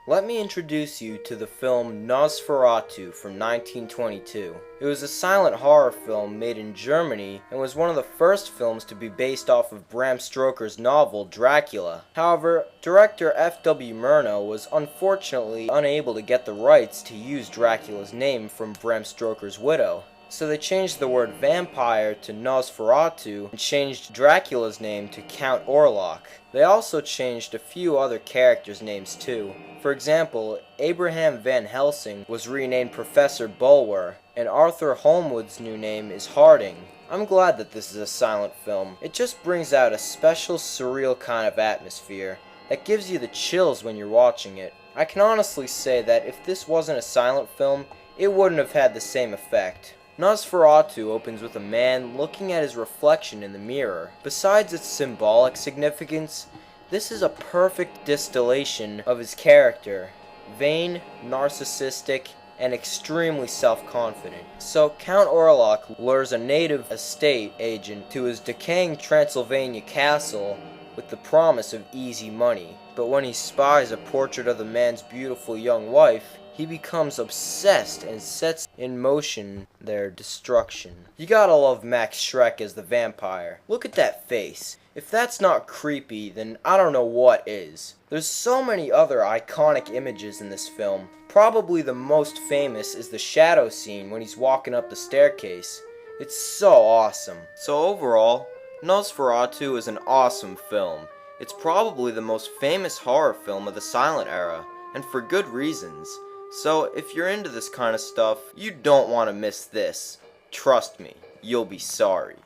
Let me introduce you to the film Nosferatu from 1922. It was a silent horror film made in Germany and was one of the first films to be based off of Bram Stoker's novel Dracula. However, director F.W. Murnau was unfortunately unable to get the rights to use Dracula's name from Bram Stoker's widow. So they changed the word vampire to Nosferatu and changed Dracula's name to Count Orlok. They also changed a few other characters' names too. For example, Abraham Van Helsing was renamed Professor Bulwer, and Arthur Holmwood's new name is Harding. I'm glad that this is a silent film. It just brings out a special surreal kind of atmosphere that gives you the chills when you're watching it. I can honestly say that if this wasn't a silent film, it wouldn't have had the same effect. Nosferatu opens with a man looking at his reflection in the mirror. Besides its symbolic significance, this is a perfect distillation of his character. Vain, narcissistic, and extremely self-confident. So Count Orlok lures a native estate agent to his decaying Transylvania castle with the promise of easy money. But when he spies a portrait of the man's beautiful young wife, he becomes obsessed and sets in motion their destruction. You gotta love Max Schreck as the vampire. Look at that face. If that's not creepy, then I don't know what is. There's so many other iconic images in this film. Probably the most famous is the shadow scene when he's walking up the staircase. It's so awesome. So overall, Nosferatu is an awesome film. It's probably the most famous horror film of the silent era, and for good reasons. So if you're into this kind of stuff, you don't want to miss this. Trust me, you'll be sorry.